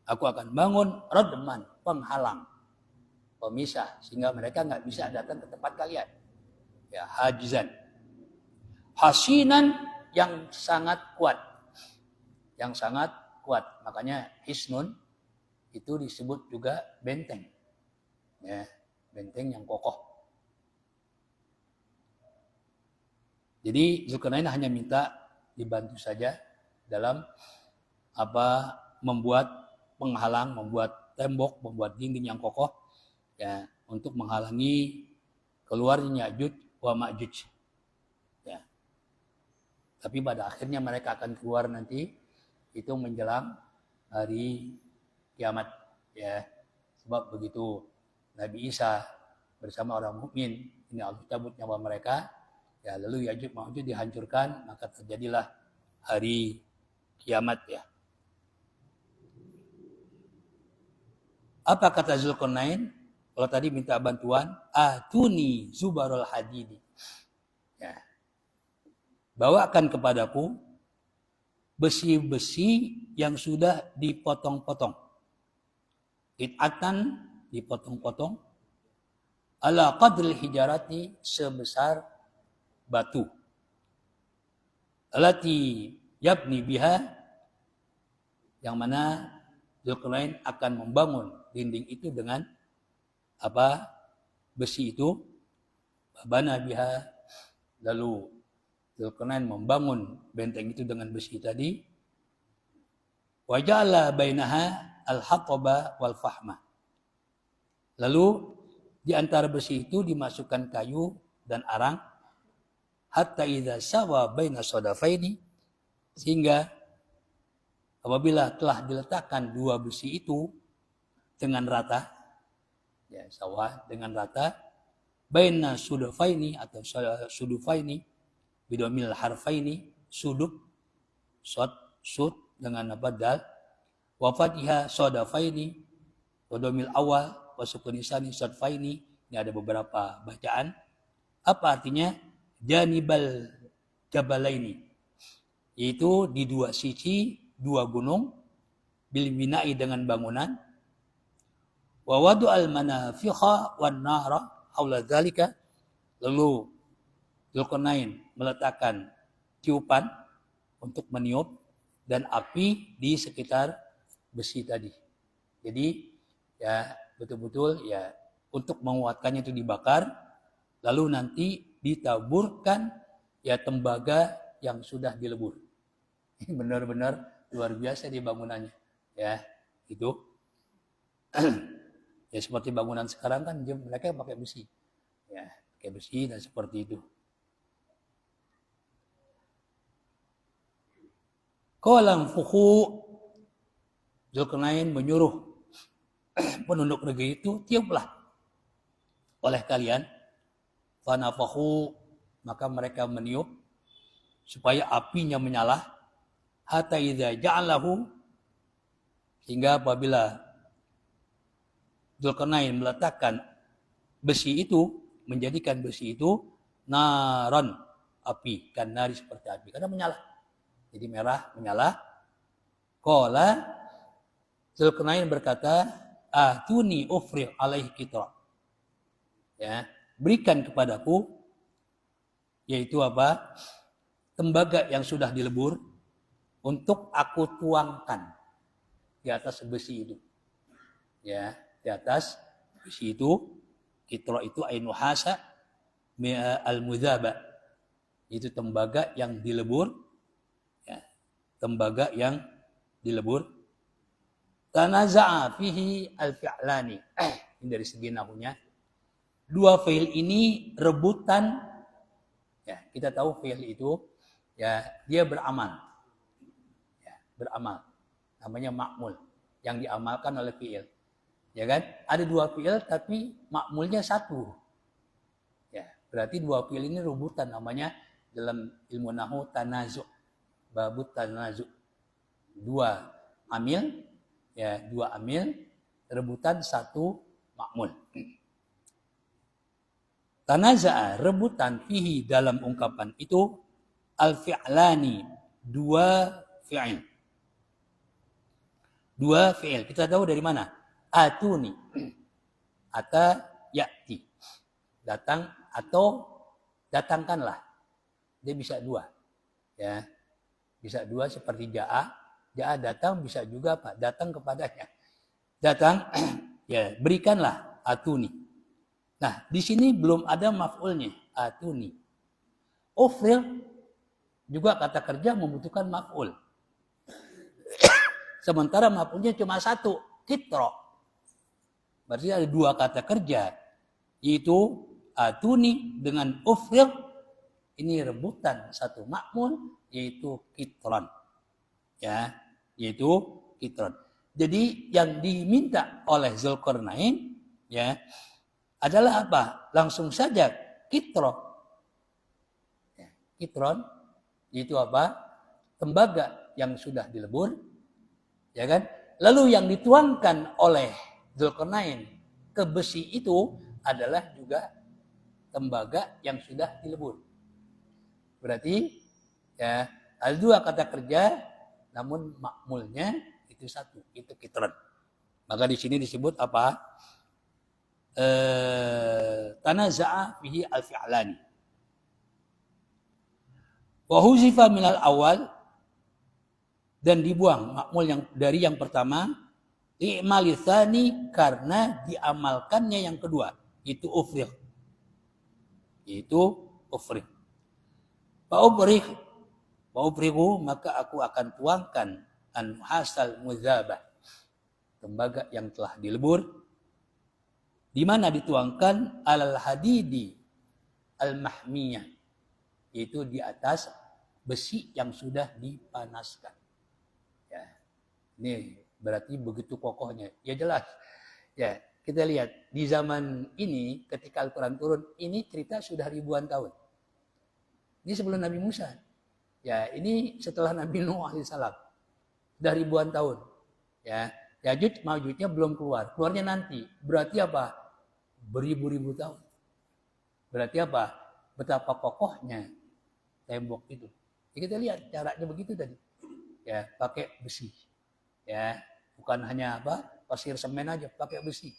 aku akan bangun radman, penghalang, pemisah, sehingga mereka nggak bisa datang ke tempat kalian. Ya, hajizan. Hasinan, yang sangat kuat. Yang sangat kuat. Makanya hisnun itu disebut juga benteng. Ya, benteng yang kokoh. Jadi Zulkarnain hanya minta dibantu saja dalam membuat penghalang, membuat tembok, membuat dinding yang kokoh, ya, untuk menghalangi keluarnya Ya'juj wa Ma'juj. Ya. Tapi pada akhirnya mereka akan keluar nanti itu menjelang hari kiamat, ya. Sebab begitu Nabi Isa bersama orang mukmin ini Allah cabut nyawa mereka, ya, lalu Ya'juj Ma'juj dihancurkan, maka terjadilah hari kiamat, ya. Apa kata Zulkarnain? Kalau tadi minta bantuan, atuni zubarul hadidi. Ya. Bawakan kepadaku besi-besi yang sudah dipotong-potong. Qit'atan, dipotong-potong. Ala qadril hijarati, sebesar batu. Alati yabni biha, yang mana Zulkarnain akan membangun dinding itu dengan besi itu. Bana biha, lalu Zulkarnain membangun benteng itu dengan besi tadi. Waja'ala bainaha al-haqaba wal fahma. Lalu di antara besi itu dimasukkan kayu dan arang. Hatta idza sawa baina sadafaini, sehingga apabila telah diletakkan dua besi itu dengan rata, ya, sawah dengan rata, baina sudufaini atau sudufaini bidomil harfaini, suduf, sud dengan dal, wa fatiha sodafaini, bidomil awal, wa sukunisani sodfaini. Ini ada beberapa bacaan. Apa artinya? Janibal jabalaini, yaitu di dua sisi dua gunung, bil bina'i dengan bangunan, wa wadu al manafiha wan nara haula dzalika, lalu Zulkarnain meletakkan tiupan untuk meniup dan api di sekitar besi tadi. Jadi ya betul-betul ya untuk menguatkannya itu dibakar, lalu nanti ditaburkan ya tembaga yang sudah dilebur. Ini benar-benar luar biasa di bangunannya, ya. Itu ya seperti bangunan sekarang kan mereka pakai besi, ya, pakai besi dan seperti itu. Qalam fuhu, Zulkarnain menyuruh penduduk negeri itu, tiuplah oleh kalian. Fanafahu, maka mereka meniup supaya apinya menyala. Hatta idza ja'alahu, sehingga apabila Zulkarnain meletakkan besi itu, menjadikan besi itu naran, api, kan nari seperti api, karena menyala. Jadi merah menyala. Qala, Zulkarnain berkata, atuni ufrih alaihi qitra. Ya, berikan kepadaku, yaitu tembaga yang sudah dilebur, untuk aku tuangkan di atas besi itu. Ya, di atas besi itu, qitra itu ainuhasa al-mudhaba, Itu tembaga yang dilebur. Ya, tembaga yang dilebur. Tanaza'a fihi al-fi'lani. Ini dari segi nahunya. Dua fi'il ini rebutan. Ya, kita tahu fi'il itu ya dia beramal. Ya, beramal. Namanya ma'mul. Yang diamalkan oleh fi'il. Ya kan? Ada dua fi'il tapi ma'mulnya satu. Ya, berarti dua fi'il ini rebutan, namanya dalam ilmu nahwu tanazu'. Babut tanazu'. Dua amil, ya, dua amil rebutan satu ma'mul. Tanaza'a rebutan fihi dalam ungkapan itu al-fi'lani, dua fi'il. Dua fi'il. Kita tahu dari mana? Atuni. Ata ya'ti. Datang atau datangkanlah. Dia bisa dua. Ya. Bisa dua seperti ja'a. Ja'a datang, bisa juga apa? Datang kepadanya. Datang, ya, berikanlah atuni. Nah, di sini belum ada maf'ulnya, atuni. Ufril juga kata kerja membutuhkan maf'ul. Sementara maf'ulnya cuma satu, kitro. Berarti ada dua kata kerja, yaitu atuni dengan ufril. Ini rebutan satu ma'mul, yaitu kitron. Ya, yaitu kitron. Jadi yang diminta oleh Zulkarnain, ya, adalah apa? Langsung saja kitron. Ya, kitron, yaitu apa? Tembaga yang sudah dilebur, ya kan? Lalu yang dituangkan oleh Zulkarnain ke besi itu adalah juga tembaga yang sudah dilebur. Berarti ya ada dua kata kerja, namun makmulnya itu satu, itu kitron. Maka di sini disebut apa? Tanaza'a fihi al-fi'lani. Wa huzifa minal awal, dan dibuang makmul yang dari yang pertama, i'malitsani, karena diamalkannya yang kedua, itu ufrih. Itu ufrih. Fa'ubrihu, maka aku akan tuangkan an hasal muzabah, tembaga yang telah dilebur. Di mana dituangkan alal hadidi al mahmiyah, yaitu di atas besi yang sudah dipanaskan. Ya, ini berarti begitu kokohnya. Ya jelas. Ya, kita lihat di zaman ini ketika Al-Quran turun, ini cerita sudah ribuan tahun. Ini sebelum Nabi Musa. Ya, ini setelah Nabi Nuh alaihissalam. Sudah ribuan tahun. Ya, Yajuj Majujnya belum keluar. Keluarnya nanti. Berarti apa? Beribu-ribu tahun. Berarti apa? Betapa kokohnya tembok itu. Ya, kita lihat caranya begitu tadi. Ya, pakai besi. Ya, bukan hanya apa? Pasir semen aja, pakai besi.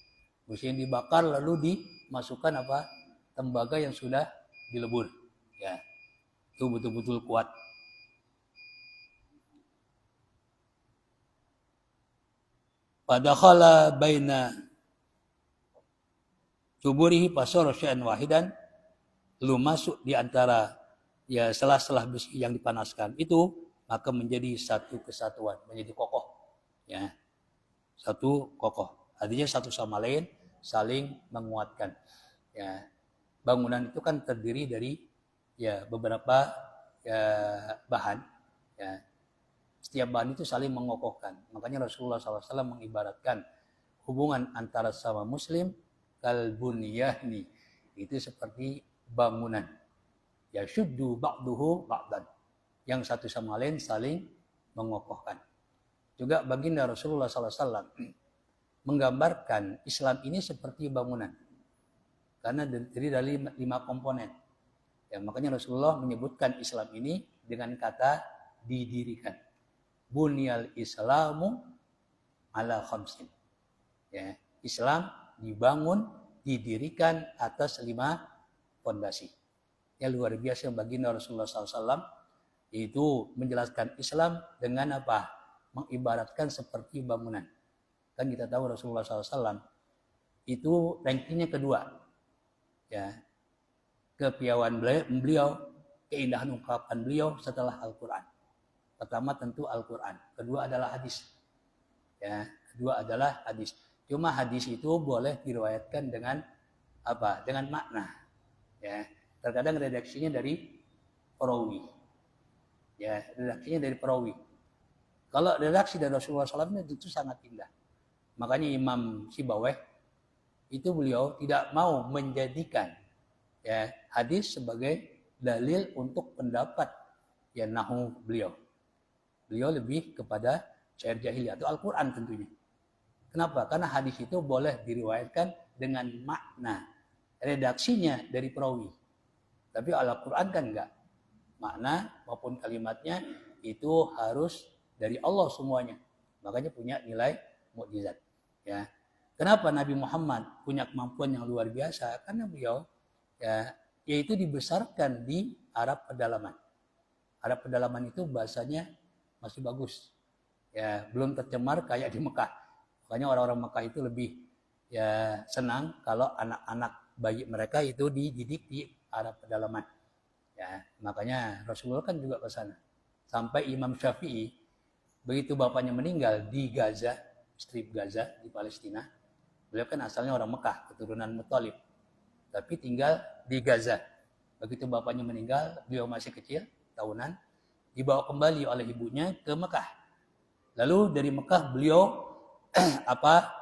Besi yang dibakar lalu dimasukkan apa? Tembaga yang sudah dilebur. Ya. Itu betul-betul kuat. Padakhala baina suburihi fasara syai'an wahidan, lalu masuk di antara ya selah-selah besi yang dipanaskan itu, maka menjadi satu kesatuan, menjadi kokoh. Ya. Satu kokoh. Artinya satu sama lain saling menguatkan. Ya. Bangunan itu kan terdiri dari ya beberapa ya, bahan. Ya. Setiap bahan itu saling mengokohkan. Makanya Rasulullah SAW mengibaratkan hubungan antara sama muslim kalbunyani, itu seperti bangunan. Ya syuddu ba'duhu ba'dan. Yang satu sama lain saling mengokohkan. Juga baginda Rasulullah SAW menggambarkan Islam ini seperti bangunan. Karena terdiri dari 5 komponen. Ya, makanya Rasulullah menyebutkan Islam ini dengan kata didirikan. Bunyal Islamu ala khamsin. Ya, Islam dibangun, didirikan atas 5 fondasi. Ya, luar biasa baginda Rasulullah SAW itu menjelaskan Islam dengan apa? Mengibaratkan seperti bangunan. Kan kita tahu Rasulullah SAW itu rankingnya kedua. Ya, kepiawaian beliau, keindahan ungkapan beliau setelah Al-Quran. Pertama tentu Al-Quran, kedua adalah hadis. Ya, kedua adalah hadis. Cuma hadis itu boleh diriwayatkan dengan apa? Dengan makna. Ya, terkadang redaksinya dari perawi. Ya, redaksinya dari perawi. Kalau redaksi dari Rasulullah SAW itu sangat indah. Makanya Imam Sibawayh itu beliau tidak mau menjadikan ya hadis sebagai dalil untuk pendapat ya nahu beliau. Beliau lebih kepada syair jahiliyah atau Al-Quran tentunya. Kenapa? Karena hadis itu boleh diriwayatkan dengan makna. Redaksinya dari perawi. Tapi Al-Quran kan enggak. Makna maupun kalimatnya itu harus dari Allah semuanya. Makanya punya nilai mukjizat. Ya. Kenapa Nabi Muhammad punya kemampuan yang luar biasa? Karena beliau ya yaitu dibesarkan di Arab pedalaman. Arab pedalaman itu bahasanya masih bagus. Ya, belum tercemar kayak di Mekah. Makanya orang-orang Mekah itu lebih ya senang kalau anak-anak bayi mereka itu dididik di Arab pedalaman. Ya, makanya Rasulullah kan juga ke sana. Sampai Imam Syafi'i begitu bapaknya meninggal di Gaza, strip Gaza di Palestina. Beliau kan asalnya orang Mekah, keturunan Muthalib. Tapi tinggal di Gaza. Begitu bapaknya meninggal, beliau masih kecil, tahunan, dibawa kembali oleh ibunya ke Mekah. Lalu dari Mekah beliau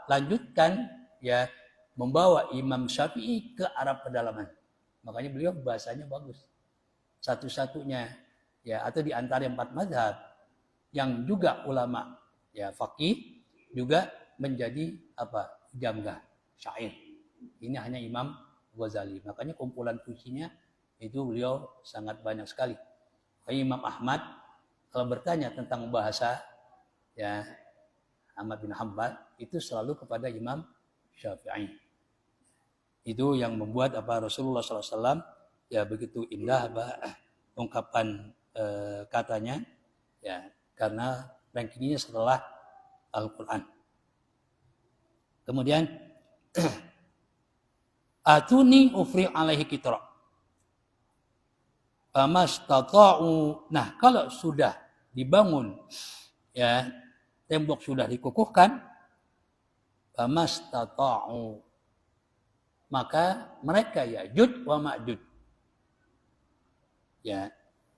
lanjutkan ya membawa Imam Syafi'i ke Arab pedalaman. Makanya beliau bahasanya bagus. Satu-satunya ya atau di antara 4 mazhab yang juga ulama ya faqih juga menjadi jamgah, syair. Ini hanya Imam Ghazali. Makanya kumpulan puisinya itu beliau sangat banyak sekali. Imam Ahmad kalau bertanya tentang bahasa ya Ahmad bin Hanbal itu selalu kepada Imam Syafi'i. Itu yang membuat Rasulullah SAW ya begitu indah ungkapan katanya ya karena rankingnya setelah Al-Quran. Kemudian atuni ufri alaihi kitra. Famastata'u. Nah, kalau sudah dibangun ya tembok sudah dikukuhkan, famastata'u. Maka mereka Ya'juj wa Ma'juj ya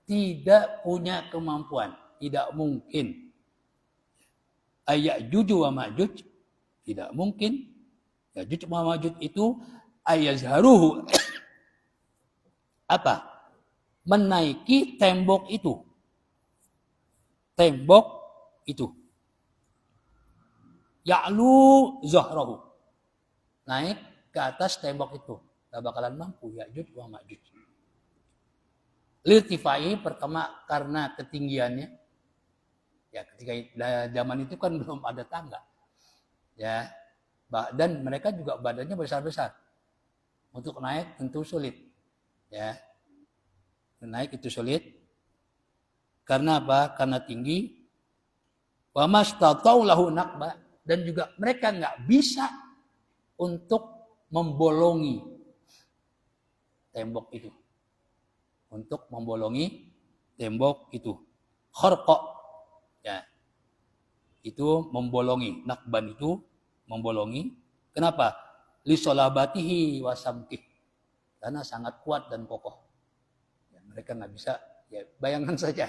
tidak punya kemampuan, tidak mungkin. Ya'juj wa Ma'juj tidak mungkin. Ya'juj wa Ma'juj itu ayazharuhu menaiki tembok itu. Tembok itu. Ya'lu zahrahu. Naik ke atas tembok itu. Gak bakalan mampu Ya'juj wa Ma'juj. Lirtifai pertama karena ketinggiannya. Ya ketika zaman itu kan belum ada tangga. Ya. Dan mereka juga badannya besar-besar. Untuk naik tentu sulit. Ya. Naik itu sulit. Karena apa? Karena tinggi. Wa mastata'u lahu naqba, dan juga mereka enggak bisa untuk membolongi tembok itu. Untuk membolongi tembok itu. Kharqa. Ya. Itu membolongi. Naqban itu membolongi. Kenapa? Li salabatihi wa samkih. Karena sangat kuat dan kokoh. Mereka nggak bisa, ya bayangkan saja,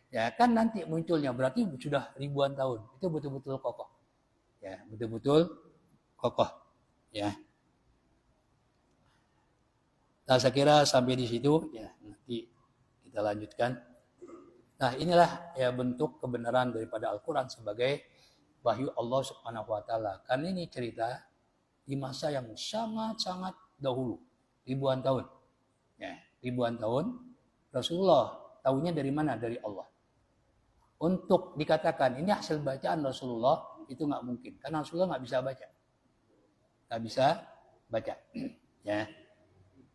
ya kan nanti munculnya berarti sudah ribuan tahun, itu betul-betul kokoh, ya betul-betul kokoh, ya. Nah saya kira sampai di situ, ya nanti kita lanjutkan. Nah inilah ya bentuk kebenaran daripada Al-Quran sebagai wahyu Allah Subhanahu Wa Taala. Karena ini cerita di masa yang sangat-sangat dahulu, ribuan tahun, ya ribuan tahun. Rasulullah tahunya dari mana? Dari Allah. Untuk dikatakan ini hasil bacaan Rasulullah itu nggak mungkin, karena Rasulullah nggak bisa baca, nggak bisa baca. Ya,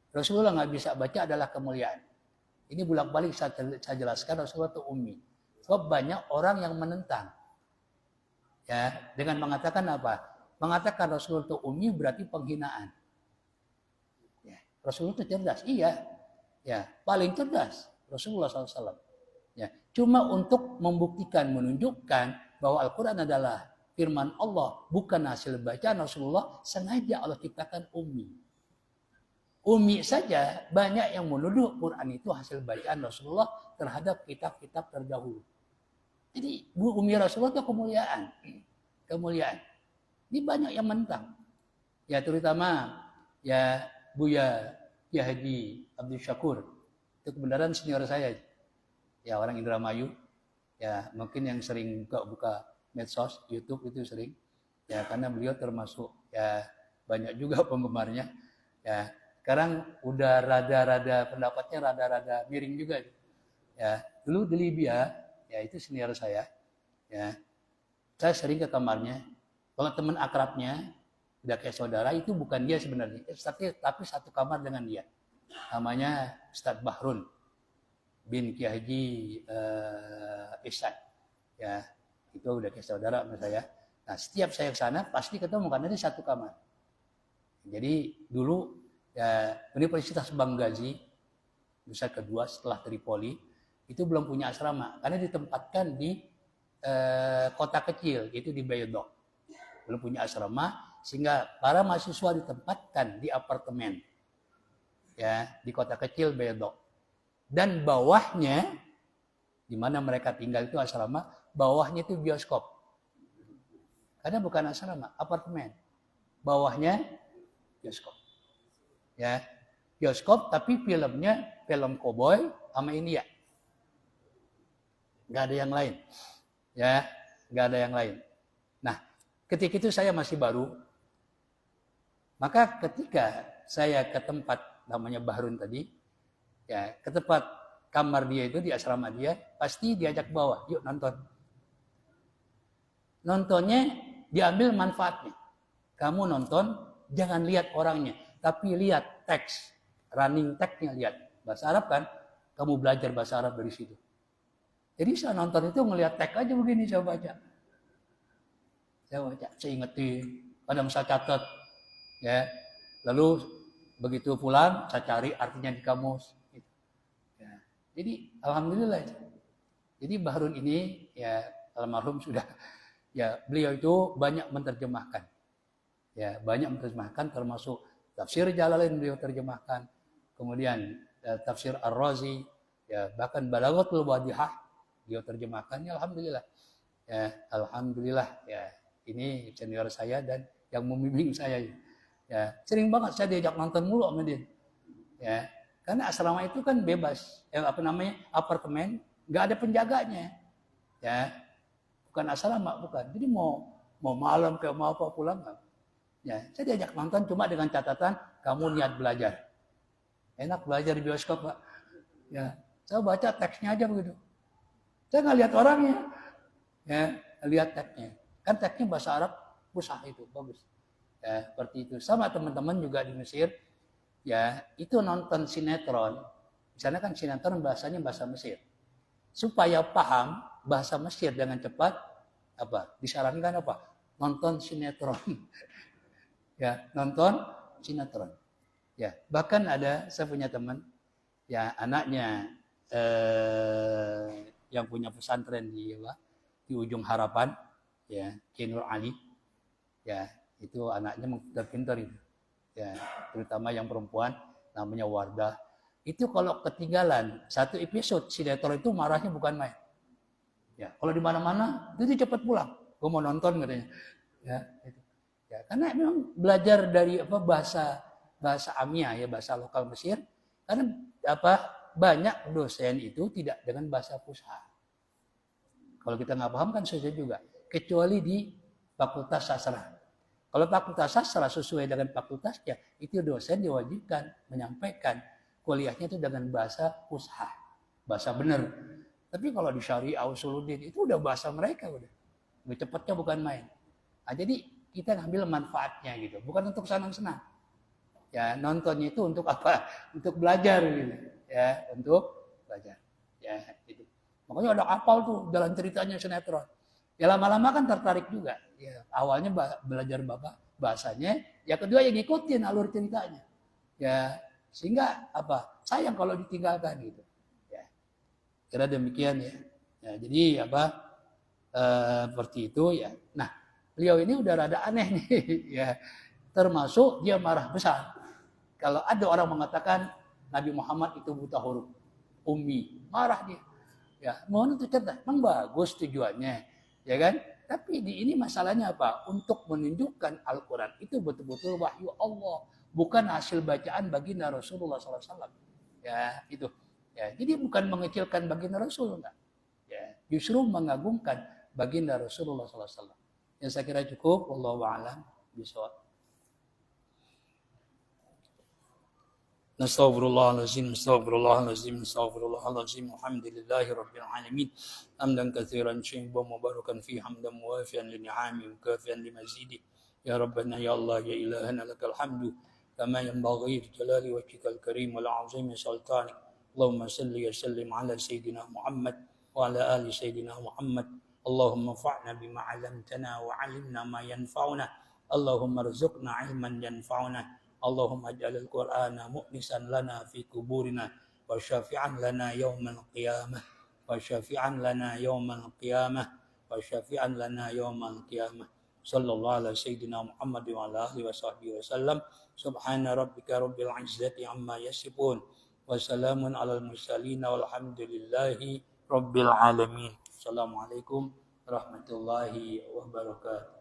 Rasulullah nggak bisa baca adalah kemuliaan. Ini bolak-balik saya jelaskan Rasulullah itu ummi. Sebab banyak orang yang menentang, ya dengan mengatakan apa? Mengatakan Rasulullah itu ummi berarti penghinaan. Ya, Rasulullah itu cerdas, iya. Ya, paling cerdas. Rasulullah SAW. Ya, cuma untuk membuktikan, menunjukkan bahwa Al-Quran adalah firman Allah, bukan hasil bacaan Rasulullah, sengaja Allah ciptakan ummi. Ummi saja banyak yang menuduh Quran itu hasil bacaan Rasulullah terhadap kitab-kitab terdahulu. Jadi ummi Rasulullah itu kemuliaan. Kemuliaan. Ini banyak yang mentang. Ya terutama ya Buya Kiai Haji Abdul Syakur. Itu kebenaran senior saya. Ya orang Indramayu. Ya mungkin yang sering buka medsos, YouTube itu sering. Ya karena beliau termasuk ya banyak juga penggemarnya. Ya sekarang udah rada-rada pendapatnya rada-rada miring juga. Ya, dulu di Libya, ya itu senior saya. Ya. Saya sering ke kamarnya. Kalau teman akrabnya udah kayak saudara itu bukan dia sebenarnya, tapi satu kamar dengan dia. Namanya Ustadz Bahrun bin Kiai Haji Ihsan. Ya, itu udah kayak saudara sama saya. Nah, setiap saya ke sana pasti ketemu karena dia satu kamar. Jadi dulu ya, Universitas Banggazi, Nusa kedua setelah Tripoli, itu belum punya asrama karena ditempatkan di kota kecil, itu di Beydok. Belum punya asrama sehingga para mahasiswa ditempatkan di apartemen. Ya, di kota kecil Beydok. Dan bawahnya di mana mereka tinggal itu asrama, bawahnya itu bioskop. Karena bukan asrama, apartemen. Bawahnya bioskop. Ya, bioskop tapi filmnya film koboi sama India. Nggak ada yang lain. Ya, nggak ada yang lain. Nah, ketika itu saya masih baru. Maka ketika saya ke tempat namanya Bahrun tadi, ya ke tempat kamar dia itu di asrama dia, pasti diajak bawah, yuk nonton. Nontonnya diambil manfaatnya. Kamu nonton, jangan lihat orangnya, tapi lihat teks, running text-nya lihat. Bahasa Arab kan, kamu belajar bahasa Arab dari situ. Jadi saya nonton itu ngelihat teks aja begini, saya baca. Saya ingetin, kadang saya catat. Ya, lalu begitu pulang, saya cari artinya di kamus. Ya, jadi alhamdulillah. Jadi Bahrun ini, ya almarhum sudah, ya beliau itu banyak menerjemahkan. Ya, banyak menerjemahkan termasuk tafsir Jalalain beliau terjemahkan. Kemudian tafsir Ar-Razi, ya bahkan Balaghatul Wadihah beliau terjemahkan. Ya alhamdulillah. Ya, alhamdulillah ya. Ini senior saya dan yang membimbing saya. Ya, sering banget saya diajak nonton mulu sama dia. Ya, karena asrama itu kan bebas. Apartemen, nggak ada penjaganya. Ya, bukan asrama, bukan. Jadi mau malam kayak mau apa pulang nggak. Ya, saya diajak nonton cuma dengan catatan kamu niat belajar. Enak belajar di bioskop, Pak. Ya, saya baca teksnya aja begitu. Saya nggak lihat orangnya. Ya, lihat teksnya. Kan teksnya bahasa Arab fusah itu, bagus. Ya, seperti itu. Sama teman-teman juga di Mesir, ya, itu nonton sinetron. Di sana kan sinetron bahasanya bahasa Mesir. Supaya paham bahasa Mesir dengan cepat, disarankan apa? Nonton sinetron. Ya, nonton sinetron. Ya, bahkan ada saya punya teman, ya anaknya yang punya pesantren di Ujung Harapan, ya Kiai Nur Ali, ya itu anaknya pintar-pintar itu, ya terutama yang perempuan namanya Wardah. Itu kalau ketinggalan satu episode sinetron itu marahnya bukan main. Ya kalau di mana-mana itu cepat pulang, gue mau nonton katanya. Ya itu. Ya karena memang belajar dari bahasa Amia ya bahasa lokal Mesir, karena banyak dosen itu tidak dengan bahasa fusha. Kalau kita nggak paham kan susah juga. Kecuali di Fakultas Sastra. Kalau Fakultas Sastra sesuai dengan fakultasnya, itu dosen diwajibkan menyampaikan kuliahnya itu dengan bahasa fusha, bahasa benar. Tapi kalau di Syariah Usuluddin itu udah bahasa mereka udah cepatnya bukan main. Nah, jadi kita ngambil manfaatnya gitu, bukan untuk senang-senang. Ya nontonnya itu untuk apa? Untuk belajar gitu. Ya untuk belajar. Ya itu. Makanya ada apal tuh jalan ceritanya sinetron. Ya lama-lama kan tertarik juga. Ya, awalnya belajar bahasanya, ya kedua yang ngikutin alur ceritanya. Ya sehingga sayang kalau ditinggalkan gitu. Ya. Kira demikian ya. Ya jadi seperti itu ya. Nah, beliau ini udah rada aneh nih ya. Termasuk dia marah besar. Kalau ada orang mengatakan Nabi Muhammad itu buta huruf, ummi, marah dia. Ya, mohon itu cerdas, memang bagus tujuannya, ya kan? Tapi di ini masalahnya apa? Untuk menunjukkan Al-Quran itu betul-betul wahyu Allah, bukan hasil bacaan baginda Rasulullah SAW. Ya, itu. Ya, jadi bukan mengecilkan baginda Rasul, enggak. Ya, justru mengagungkan baginda Rasulullah SAW. Yang saya kira cukup. Wallahu a'lam bishawab. Nastaghfirullahalazim, astaghfirullahalazim, astaghfirullahalazim. Alhamdulillahi rabbil alamin. Hamdan katsiran thayyiban mubarakan fi hamdan muwafiyan li ni'ami mukafiyan li mazidi. Ya Rabbana ya Allah ya ilahana lakal hamdu kama yanbaghi li jalali wajhikal karim wal 'azimi sultanik. Allahumma salli wa sallim ala sayyidina Muhammad wa ala ali sayyidina Muhammad. Allahumma fa'na bima 'allamtana wa 'allimna ma yanfa'una. Allahumma rzuqna 'ilman yanfa'una. Allahumma ij'alil Qur'ana mu'nisan lana fi kuburina wa syafi'an lana yawmal qiyamah wa syafi'an lana yawmal qiyamah wa syafi'an lana yawmal qiyamah. Sallallahu ala sayyidina Muhammad wa ala alihi wa sahbihi wasallam. Subhana rabbika rabbil izzati amma yasifun wa salamun alal mursalin walhamdulillahi rabbil alamin. Assalamualaikum warahmatullahi wabarakatuh.